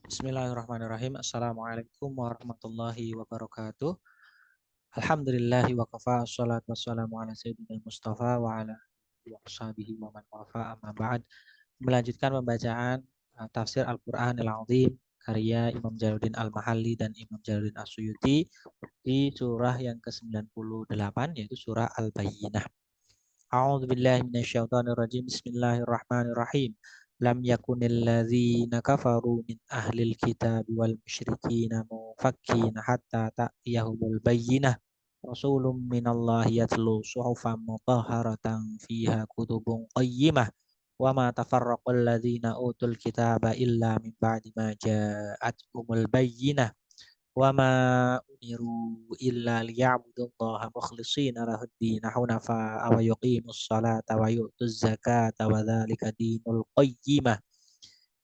Bismillahirrahmanirrahim. Assalamualaikum warahmatullahi wabarakatuh. Alhamdulillahi wa kafa. Assalatu wassalamu ala sayyidina Mustafa wa ala alihi wa sahbihi wa man wafa amma ba'd. Melanjutkan pembacaan tafsir Al-Quran Al-Azim karya Imam Jalaluddin Al-Mahalli dan Imam Jalaluddin As-Suyuti di surah yang ke-98 yaitu surah Al-Bayyinah. A'udzu billahi minasyaitonir rajim. Bismillahirrahmanirrahim. Lam yakunil ladzina kafaru min ahlil kitab wal musyrikina mufakkina hatta ta'tiyahumul bayyinah. Rasulun minallahi yatlu suhufan mutahharatan fiha kutubun qayyimah. Wa ma tafarraqal ladzina utul kitaba illa min ba'di ma ja'atuhumul bayyinah. وما أمروا إلا ليعبدوا الله مخلصين له الدين حنفاء ويقيموا الصلاة ويؤتوا الزكاة وذلك دين القيمة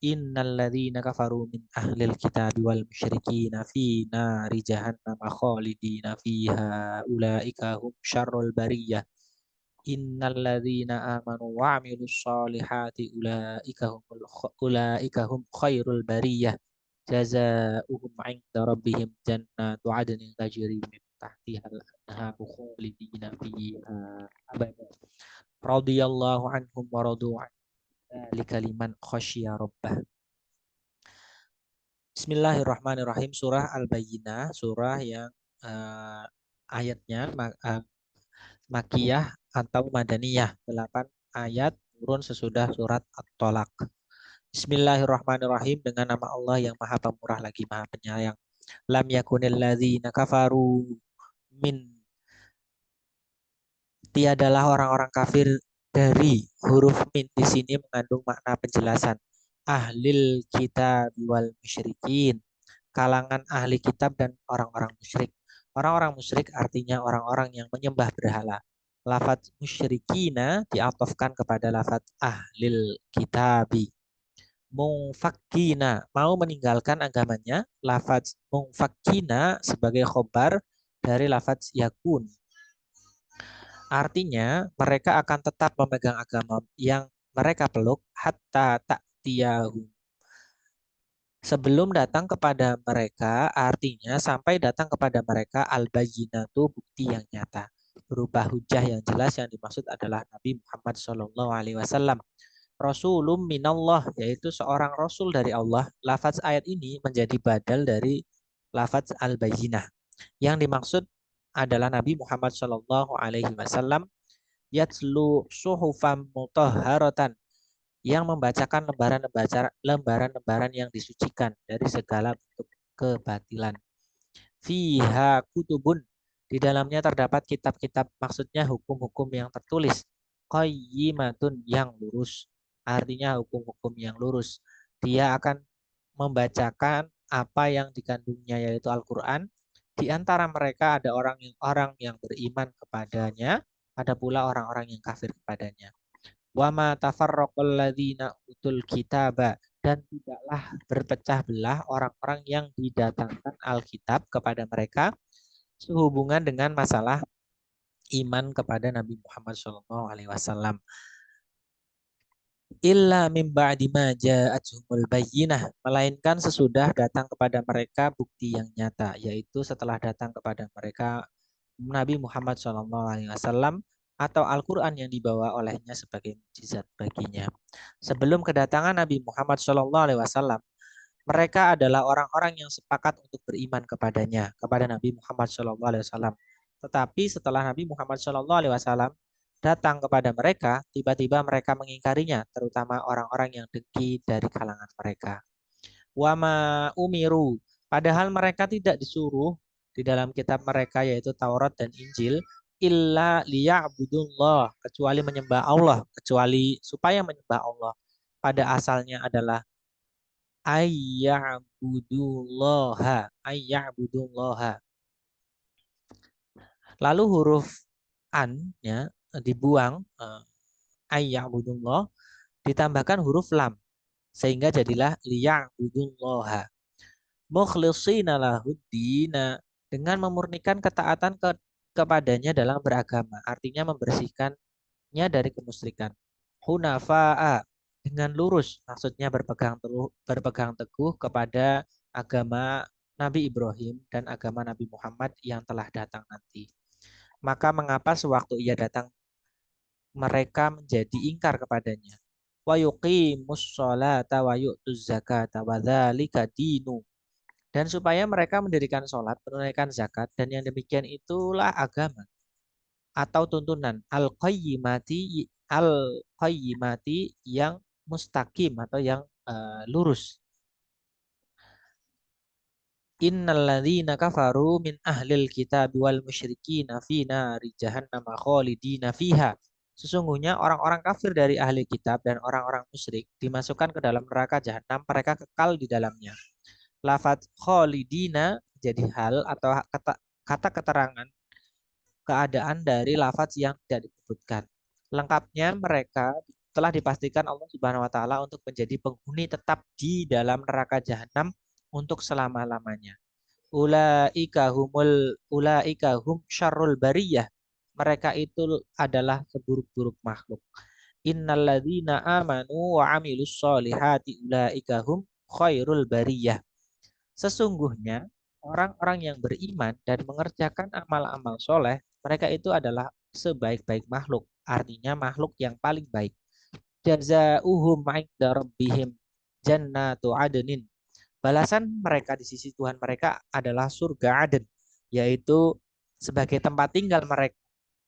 إن الذين كفروا من أهل الكتاب والمشركين في نار جهنم خالدين فيها أولئك هم شر البرية إن الذين آمنوا وعملوا الصالحات أولئك هم خير البرية جزاؤهم عند ربهم جنات عدن تجري من تحتها الأنهار خالدين فيها أبدا رضي الله عنهم ورضوا عنه ذلك لمن خشي ربه. Bismillahirrahmanirrahim. Surah Al-Bayyinah, surah yang ayatnya Makiyah atau Madaniyah, 8 ayat turun sesudah surat At-Tolak. Bismillahirrahmanirrahim, dengan nama Allah yang Maha Pemurah lagi Maha Penyayang. Lam yakunil ladzina kafaru min, tiadalah orang-orang kafir dari. Huruf min di sini mengandung makna penjelasan. Ahlil kitab wal musyrikin, kalangan ahli kitab dan orang-orang musyrik. Orang-orang musyrik artinya orang-orang yang menyembah berhala. Lafaz musyrikina diatofkan kepada lafaz ahlil kitabi. Mungfakkina, mau meninggalkan agamanya. Lafaz mungfakkina sebagai khobar dari lafaz yakun. Artinya mereka akan tetap memegang agama yang mereka peluk hatta ta'tiyahu, sebelum datang kepada mereka, artinya sampai datang kepada mereka al-bayyinatu, bukti yang nyata berupa hujah yang jelas. Yang dimaksud adalah Nabi Muhammad SAW. Rasulum minallah, yaitu seorang rasul dari Allah. Lafaz ayat ini menjadi badal dari lafaz al-bayyinah. Yang dimaksud adalah Nabi Muhammad SAW yatlu suhufam mutahharatan, yang membacakan lembaran-lembaran yang disucikan dari segala bentuk kebatilan. Fiha kutubun, di dalamnya terdapat kitab-kitab, maksudnya hukum-hukum yang tertulis. Qayyimatun, yang lurus, artinya hukum-hukum yang lurus. Dia akan membacakan apa yang dikandungnya, yaitu Al-Quran. Di antara mereka ada orang yang beriman kepadanya, ada pula orang-orang yang kafir kepadanya. Wa ma tafarraqal ladzina utul kitaba, dan tidaklah berpecah belah orang-orang yang didatangkan Alkitab kepada mereka sehubungan dengan masalah iman kepada Nabi Muhammad SAW. Illa mim ba'di ma ja'atuhumul bayyinah, melainkan sesudah datang kepada mereka bukti yang nyata, yaitu setelah datang kepada mereka Nabi Muhammad SAW atau Al-Quran yang dibawa olehnya sebagai mukjizat baginya. Sebelum kedatangan Nabi Muhammad SAW, mereka adalah orang-orang yang sepakat untuk beriman kepadanya, kepada Nabi Muhammad SAW. Tetapi setelah Nabi Muhammad SAW datang kepada mereka, tiba-tiba mereka mengingkarinya, terutama orang-orang yang dengki dari kalangan mereka. Wama umiru, padahal mereka tidak disuruh di dalam kitab mereka yaitu Taurat dan Injil, illa liya'budullah, kecuali menyembah Allah, kecuali supaya menyembah Allah. Pada asalnya adalah ayya'budullaha. Lalu huruf an ya dibuang, ayya'budullah, ditambahkan huruf lam sehingga jadilah liya'budullaha. Mukhlishina lahuddina, dengan memurnikan ketaatan kepadanya dalam beragama, artinya membersihkannya dari kemusyrikan. Hunafa'a, dengan lurus, maksudnya berpegang teguh kepada agama Nabi Ibrahim dan agama Nabi Muhammad yang telah datang nanti. Maka mengapa sewaktu ia datang mereka menjadi ingkar kepadanya? Wa yuqimus sholata wa yu'tuz zakata wa dzalika dinu. Dan supaya mereka mendirikan sholat, menunaikan zakat, dan yang demikian itulah agama atau tuntunan al-qayyimati yang mustaqim atau yang lurus. Innalladzina kafaru min ahlil kitab wal musyrikina fi nari jahannam khalidina fiha. Sesungguhnya orang-orang kafir dari ahli kitab dan orang-orang musyrik dimasukkan ke dalam neraka jahanam, mereka kekal di dalamnya. Lafaz khalidina jadi hal atau kata keterangan keadaan dari lafaz yang tidak disebutkan. Lengkapnya mereka telah dipastikan Allah Subhanahu wa taala untuk menjadi penghuni tetap di dalam neraka jahanam untuk selama-lamanya. Ulaika hum syarrul bariyah. Mereka itu adalah seburuk-buruk makhluk. Innalladzina amanu wa amilus solihati ulaika hum khairul bariyah. Sesungguhnya orang-orang yang beriman dan mengerjakan amal-amal soleh, mereka itu adalah sebaik-baik makhluk. Artinya makhluk yang paling baik. Jazauhum 'inda rabbihim jannatu adnin. Balasan mereka di sisi Tuhan mereka adalah surga Aden, yaitu sebagai tempat tinggal mereka.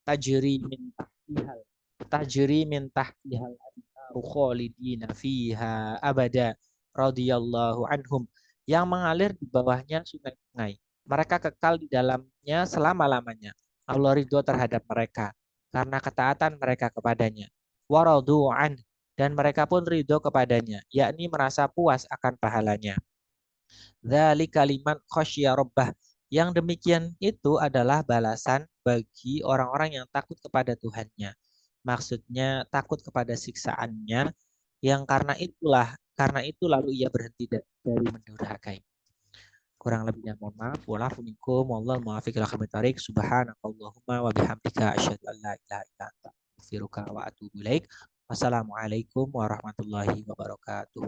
Tajri min tahtihal tajri min tahtihal anharu khalidina fiha abada radhiyallahu anhum, yang mengalir di bawahnya sungai-sungai. Mereka kekal di dalamnya selama-lamanya. Allah ridho terhadap mereka karena ketaatan mereka kepadanya. Waradu an, dan mereka pun ridho kepadanya, yakni merasa puas akan pahalanya. Dzalika liman khasyya rabbah. Yang demikian itu adalah balasan bagi orang-orang yang takut kepada Tuhannya. Maksudnya takut kepada siksaannya, yang karena itu lalu ia berhenti dari mendurhakai. Kurang lebihnya mohon maaf. Walafu minkum wallahu muwaffiq ila aqwamit thoriq. Subhanakallahumma wa bihamdika asyhadu an la ilaha illa anta astaghfiruka wa atubu ilaik. Wassalamualaikum warahmatullahi wabarakatuh.